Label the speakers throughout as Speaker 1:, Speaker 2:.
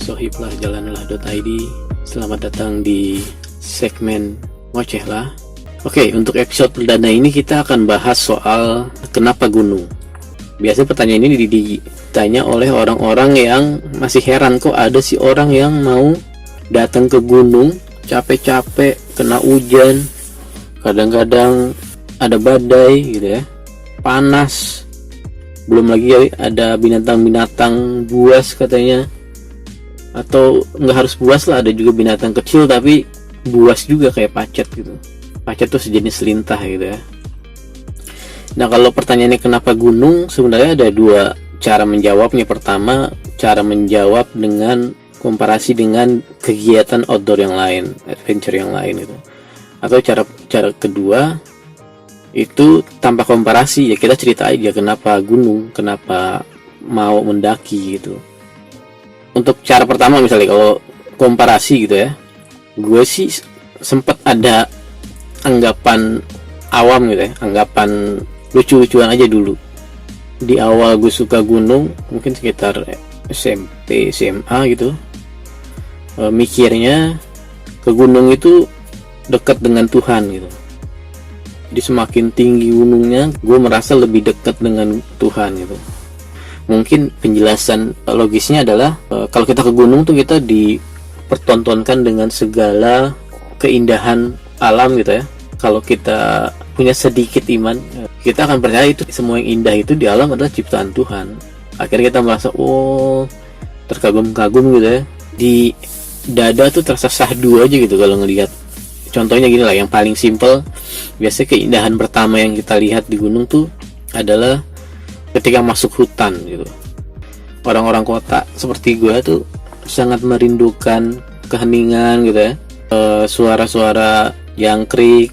Speaker 1: Sohiblah jalanlah.id. Selamat datang di segmen Ngoceh lah. Oke, untuk episode perdana ini kita akan bahas soal kenapa gunung. Biasanya pertanyaan ini ditanya oleh orang-orang yang masih heran, kok ada sih orang yang mau datang ke gunung capek-capek, kena hujan, kadang-kadang ada badai gitu ya, panas, belum lagi ada binatang-binatang buas katanya, atau nggak harus buas lah, ada juga binatang kecil tapi buas juga kayak pacet gitu. Pacet tuh sejenis lintah gitu ya. Nah, kalau pertanyaannya kenapa gunung, sebenarnya ada dua cara menjawabnya. Pertama, cara menjawab dengan komparasi dengan kegiatan outdoor yang lain, adventure yang lain gitu. Atau cara kedua itu tanpa komparasi, ya kita cerita aja kenapa gunung, kenapa mau mendaki gitu. Untuk cara pertama misalnya kalau komparasi gitu ya, gue sih sempat ada anggapan awam gitu ya, anggapan lucu-lucuan aja dulu. Di awal gue suka gunung, mungkin sekitar SMP, SMA gitu, mikirnya ke gunung itu dekat dengan Tuhan gitu. Jadi semakin tinggi gunungnya, gue merasa lebih dekat dengan Tuhan gitu. Mungkin penjelasan logisnya adalah kalau kita ke gunung tuh kita dipertontonkan dengan segala keindahan alam gitu ya. Kalau kita punya sedikit iman, kita akan percaya itu semua yang indah itu di alam adalah ciptaan Tuhan. Akhirnya kita merasa terkagum-kagum gitu ya. Di dada tuh terasa syahdu aja gitu kalau ngelihat. Contohnya gini lah, yang paling simple, biasanya keindahan pertama yang kita lihat di gunung tuh adalah ketika masuk hutan gitu. Orang-orang kota seperti gue tuh sangat merindukan keheningan gitu ya, suara-suara jangkrik,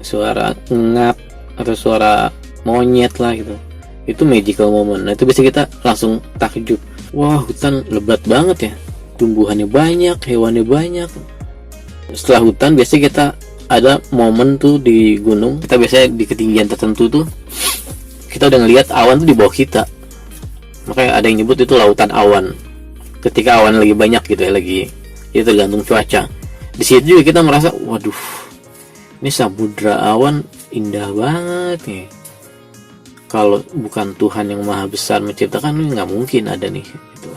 Speaker 1: suara ngap atau suara monyet lah gitu. Itu magical moment. Nah, itu biasanya kita langsung takjub, wah hutan lebat banget ya, tumbuhannya banyak, hewannya banyak. Setelah hutan biasanya kita ada momen tuh di gunung, kita biasanya di ketinggian tertentu tuh kita udah ngelihat awan tuh di bawah kita. Makanya ada yang nyebut itu lautan awan. Ketika awan lagi banyak gitu ya, lagi itu tergantung cuaca. Di situ juga kita merasa, waduh, ini samudra awan indah banget nih. Kalau bukan Tuhan yang maha besar menciptakan, ini nggak mungkin ada nih gitu.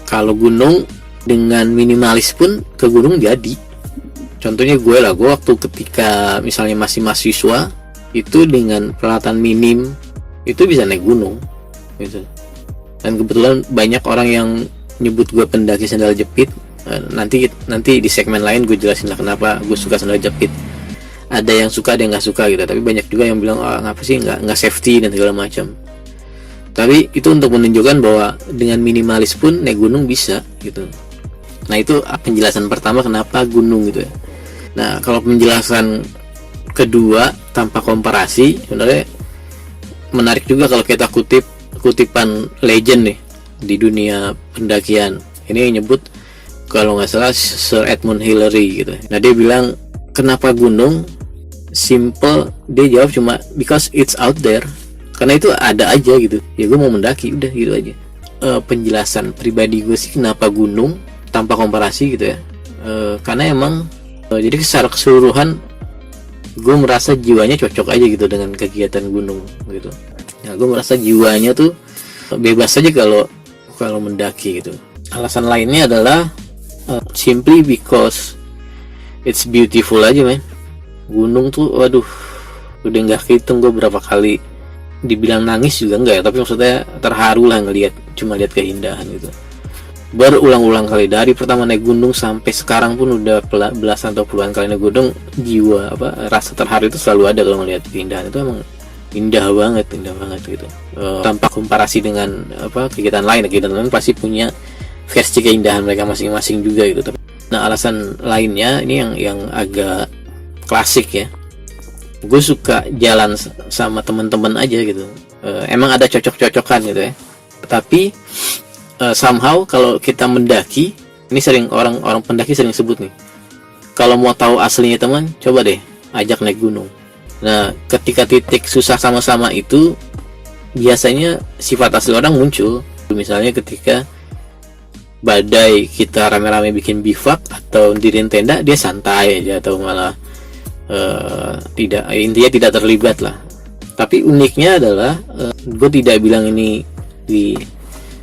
Speaker 1: Kalau gunung dengan minimalis pun ke gunung jadi. Contohnya gue waktu ketika misalnya masih mahasiswa itu dengan peralatan minim itu bisa naik gunung gitu. Dan kebetulan banyak orang yang nyebut gue pendaki sandal jepit. Nanti di segmen lain gue jelasin lah kenapa gue suka sandal jepit. Ada yang suka, ada yang nggak suka gitu. Tapi banyak juga yang bilang ngapa sih nggak safety dan segala macam. Tapi itu untuk menunjukkan bahwa dengan minimalis pun naik gunung bisa gitu. Nah, itu penjelasan pertama kenapa gunung gitu ya. Nah, kalau penjelasan kedua tanpa komparasi, sebenarnya menarik juga kalau kita kutipan legend nih di dunia pendakian. Ini yang nyebut kalau nggak salah Sir Edmund Hillary gitu. Nah, dia bilang kenapa gunung? Simple, dia jawab cuma because it's out there. Karena itu ada aja gitu. Ya gue mau mendaki, udah gitu aja. Penjelasan pribadi gue sih kenapa gunung tanpa komparasi gitu ya. Karena emang jadi secara keseluruhan gue merasa jiwanya cocok aja gitu dengan kegiatan gunung gitu. Nah, gue merasa jiwanya tuh bebas aja kalau mendaki gitu. Alasan lainnya adalah simply because it's beautiful aja men. Gunung tuh waduh, udah nggak hitung gue berapa kali dibilang nangis juga enggak ya, tapi maksudnya terharu lah cuma lihat keindahan gitu. Berulang-ulang kali dari pertama naik gunung sampai sekarang pun udah belasan atau puluhan kali naik gunung, rasa terharu itu selalu ada kalau melihat keindahan. Itu emang indah banget gitu. Tanpa komparasi dengan kegiatan lain pasti punya versi keindahan mereka masing-masing juga gitu. Nah, alasan lainnya ini yang agak klasik ya. Gue suka jalan sama teman-teman aja gitu. Emang ada cocok-cocokan gitu ya. Tapi somehow kalau kita mendaki, ini sering orang pendaki sering sebut nih, kalau mau tahu aslinya teman, coba deh ajak naik gunung. Nah, ketika titik susah sama-sama itu biasanya sifat asli orang muncul. Misalnya ketika badai kita rame-rame bikin bivak atau diriin tenda, dia santai aja atau malah tidak, intinya tidak terlibat lah. Tapi uniknya adalah gue tidak bilang ini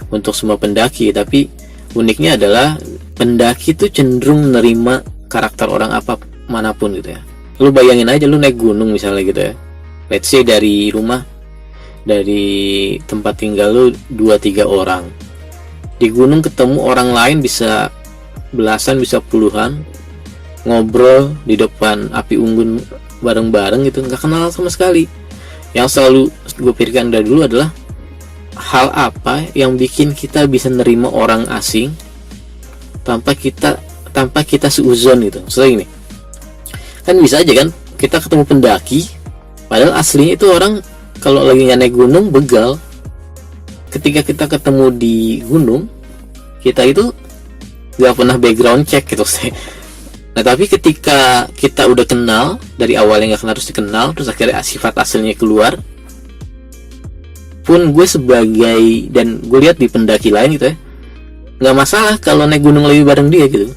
Speaker 1: untuk semua pendaki, tapi uniknya adalah pendaki tuh cenderung menerima karakter orang apa manapun gitu ya. Lu bayangin aja lu naik gunung misalnya gitu ya, let's say dari tempat tinggal lu 2-3 orang, di gunung ketemu orang lain bisa belasan, bisa puluhan, ngobrol di depan api unggun bareng-bareng gitu, nggak kenal sama sekali. Yang selalu gue pikirkan dari dulu adalah hal apa yang bikin kita bisa nerima orang asing tanpa kita seuzon gitu. Soalnya gini, kan bisa aja kan kita ketemu pendaki padahal aslinya itu orang kalau lagi naik gunung begal. Ketika kita ketemu di gunung, kita itu gak pernah background check gitu. Nah tapi ketika kita udah kenal dari awalnya, gak kenal terus dikenal, terus akhirnya sifat aslinya keluar, pun gue sebagai, dan gue lihat di pendaki lain gitu ya, gak masalah kalau naik gunung lebih bareng dia gitu.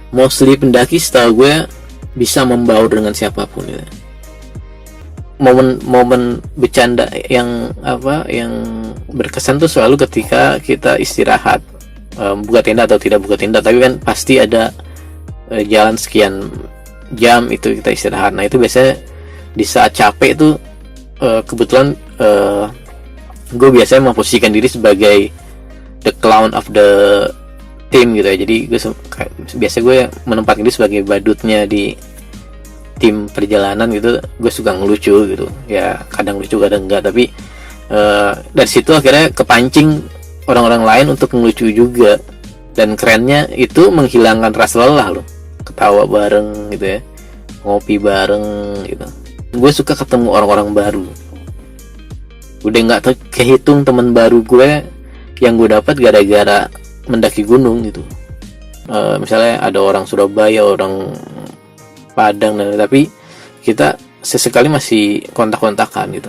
Speaker 1: Mostly pendaki setahu gue bisa membaur dengan siapapun gitu. Momen bercanda yang berkesan tuh selalu ketika kita istirahat, buka tenda atau tidak buka tenda, tapi kan pasti ada jalan sekian jam itu kita istirahat. Nah itu biasanya di saat capek itu kebetulan gue biasanya memposisikan diri sebagai the clown of the team gitu ya. Jadi biasa gue menempatkan diri sebagai badutnya di tim perjalanan gitu. Gue suka ngelucu gitu ya, kadang lucu kadang enggak, tapi dari situ akhirnya kepancing orang-orang lain untuk ngelucu juga. Dan kerennya itu menghilangkan rasa lelah loh, ketawa bareng gitu ya, ngopi bareng gitu. Gue suka ketemu orang-orang baru. Udah nggak kehitung teman baru gue yang gue dapat gara-gara mendaki gunung gitu. Misalnya ada orang Surabaya, orang Padang, tapi kita sesekali masih kontak-kontakan gitu.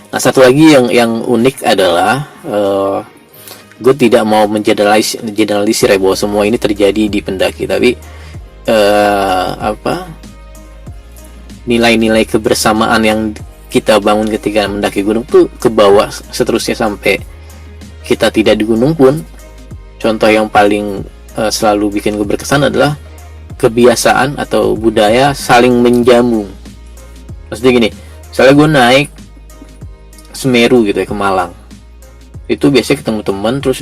Speaker 1: Nah satu lagi yang unik adalah gue tidak mau mengeneralisir ya bahwa semua ini terjadi di pendaki, tapi nilai-nilai kebersamaan yang kita bangun ketika mendaki gunung tuh ke bawah seterusnya sampai kita tidak di gunung pun. Contoh yang paling selalu bikin gue berkesan adalah kebiasaan atau budaya saling menjamu. Maksudnya gini, misalnya gue naik Semeru gitu ya ke Malang, itu biasanya ketemu teman, terus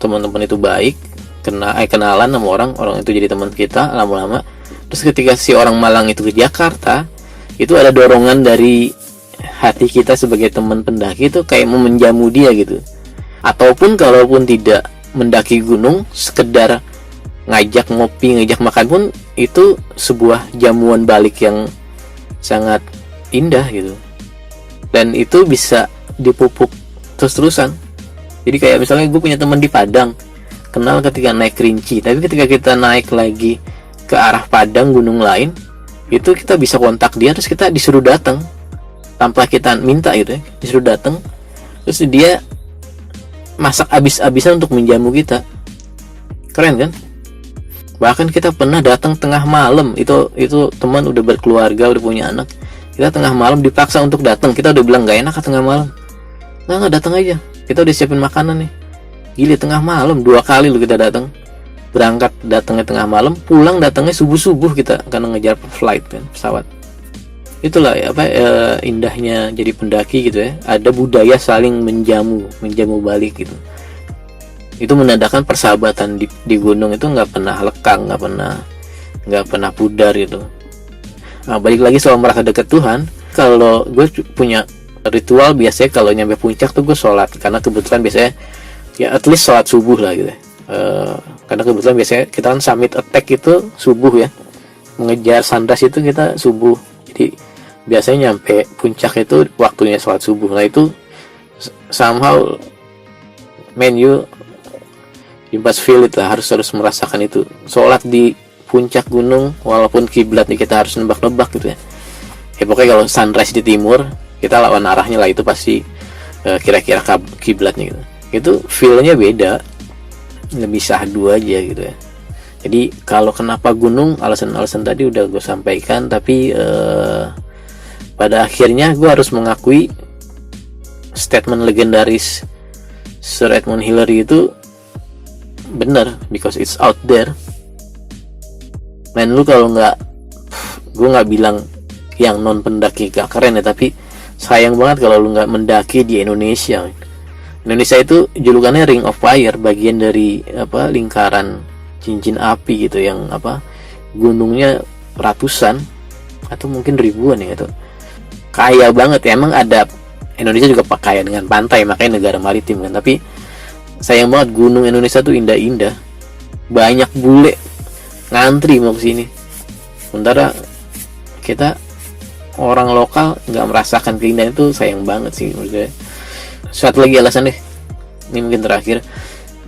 Speaker 1: teman-teman itu baik, kenalan sama orang itu jadi teman kita lama-lama. Terus ketika si orang Malang itu ke Jakarta, itu ada dorongan dari hati kita sebagai teman pendaki itu kayak mau menjamu dia gitu. Ataupun kalaupun tidak mendaki gunung, sekedar ngajak ngopi, ngajak makan pun itu sebuah jamuan balik yang sangat indah gitu. Dan itu bisa dipupuk terus-terusan. Jadi kayak misalnya gue punya teman di Padang, kenal ketika naik Kerinci, tapi ketika kita naik lagi ke arah Padang, gunung lain, itu kita bisa kontak dia, terus kita disuruh datang tanpa kita minta gitu ya, disuruh datang, terus dia masak abis-abisan untuk menjamu kita. Keren kan? Bahkan kita pernah datang tengah malam, itu teman udah berkeluarga, udah punya anak, kita tengah malam dipaksa untuk datang. Kita udah bilang gak enak tengah malam, nggak datang aja, kita udah siapin makanan nih. Gila, tengah malam 2 kali lu kita datang, berangkat datangnya tengah malam, pulang datangnya subuh kita karena ngejar flight kan, pesawat. Itulah indahnya jadi pendaki gitu ya, ada budaya saling menjamu balik gitu. Itu menandakan persahabatan di gunung itu nggak pernah lekang, nggak pernah pudar gitu. Nah, balik lagi soal merasa dekat Tuhan, kalau gue punya ritual biasanya kalau nyampe puncak tuh gue sholat, karena kebetulan biasanya ya at least sholat subuh lah gitu. Karena kebetulan biasanya kita kan summit attack itu subuh ya, mengejar sunrise itu kita subuh, jadi biasanya nyampe puncak itu waktunya sholat subuh. Nah itu somehow you must feel it lah, harus merasakan itu. Sholat di puncak gunung walaupun kiblatnya kita harus nebak-nebak gitu ya. Pokoknya kalau sunrise di timur, kita lawan arahnya lah, itu pasti kira-kira kiblatnya gitu. Itu feel-nya beda. lebih syahdu aja gitu ya. Jadi kalau kenapa gunung, alasan-alasan tadi udah gue sampaikan, tapi pada akhirnya gue harus mengakui statement legendaris Sir Edmund Hillary itu benar, because it's out there. Men, lu kalau nggak, gue nggak bilang yang non pendaki gak keren ya, tapi sayang banget kalau lu nggak mendaki di Indonesia. Indonesia itu julukannya Ring of Fire, bagian dari lingkaran cincin api gitu, yang gunungnya ratusan atau mungkin ribuan ya gitu. Kaya banget ya, emang ada, Indonesia juga kaya dengan pantai, makanya negara maritim kan. Tapi sayang banget, gunung Indonesia tuh indah-indah, banyak bule ngantri mau kesini, sementara kita orang lokal nggak merasakan keindahan itu. Sayang banget sih menurut gue. Satu lagi alasan deh, ini mungkin terakhir,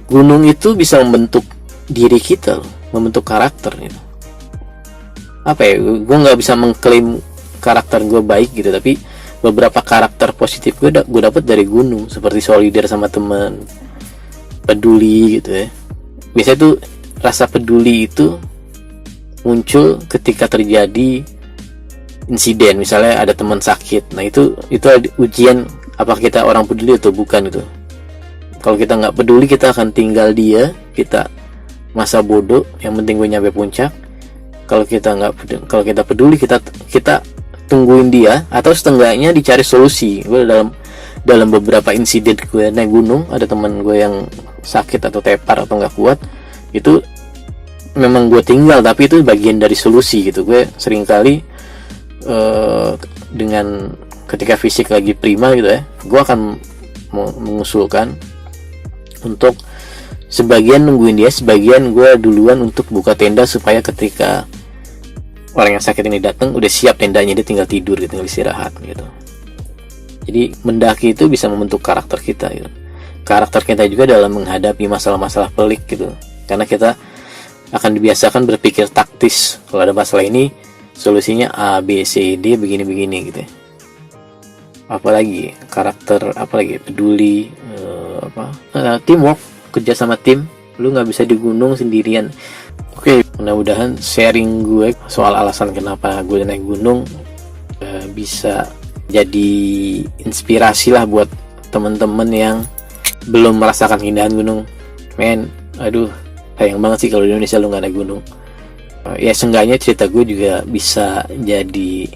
Speaker 1: gunung itu bisa membentuk diri kita loh, membentuk karakter gitu. Gue nggak bisa mengklaim karakter gue baik gitu, tapi beberapa karakter positif gue dapet dari gunung, seperti solidar sama teman, peduli gitu ya. Biasanya tuh rasa peduli itu muncul ketika terjadi insiden, misalnya ada teman sakit. Nah itu ujian apakah kita orang peduli atau bukan gitu. Kalau kita nggak peduli, kita akan tinggal dia, kita masa bodoh, yang penting gue nyampe puncak. Kalau kita peduli, kita tungguin dia, atau setengahnya dicari solusi. Gue dalam beberapa insiden gue naik gunung, ada teman gue yang sakit atau tepar atau nggak kuat, itu memang gue tinggal, tapi itu bagian dari solusi gitu. Gue seringkali dengan ketika fisik lagi prima gitu ya, gue akan mengusulkan untuk sebagian nungguin dia, sebagian gue duluan untuk buka tenda, supaya ketika orang yang sakit ini datang udah siap tendanya, dia tinggal tidur gitu, tinggal istirahat gitu. Jadi mendaki itu bisa membentuk karakter kita gitu. Karakter kita juga dalam menghadapi masalah-masalah pelik gitu, karena kita akan dibiasakan berpikir taktis. Kalau ada masalah ini solusinya A, B, C, D, begini-begini gitu ya. Apalagi karakter, apalagi peduli, teamwork, kerja sama tim. Lu nggak bisa di gunung sendirian. Oke, mudah-mudahan sharing gue soal alasan kenapa gue naik gunung bisa jadi inspirasi lah buat temen-temen yang belum merasakan keindahan gunung. Men, aduh, sayang banget sih kalau di Indonesia lu nggak naik gunung. Ya seenggaknya cerita gue juga bisa jadi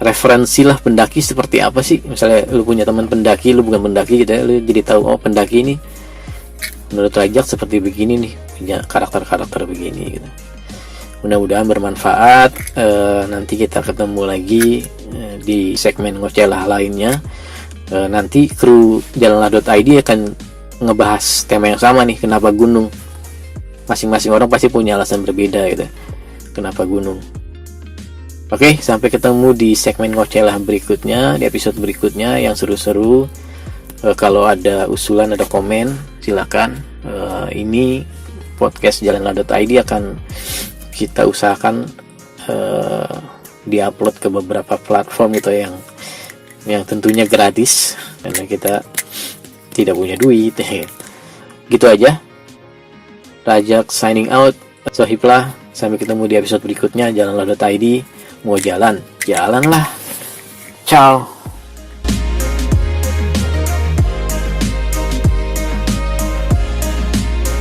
Speaker 1: referensi lah, pendaki seperti apa sih. Misalnya lu punya teman pendaki, lu bukan pendaki gitu ya, lu jadi tahu, oh pendaki ini menurut Rajak seperti begini nih, punya karakter-karakter begini gitu. Mudah-mudahan bermanfaat. Nanti kita ketemu lagi di segmen ngocelah lainnya. Nanti kru jalanlah.id akan ngebahas tema yang sama nih, kenapa gunung. Masing-masing orang pasti punya alasan berbeda gitu, kenapa gunung. Oke, sampai ketemu di segmen ngocelah berikutnya, di episode berikutnya yang seru-seru. Kalau ada usulan, ada komen, silakan. Ini podcast jalanlah.id akan kita usahakan diupload ke beberapa platform gitu, yang tentunya gratis karena kita tidak punya duit. Gitu aja. Rajak signing out. Sohiblah, sampai ketemu di episode berikutnya. Jalanlah.id. Mau jalan, jalanlah. Ciao.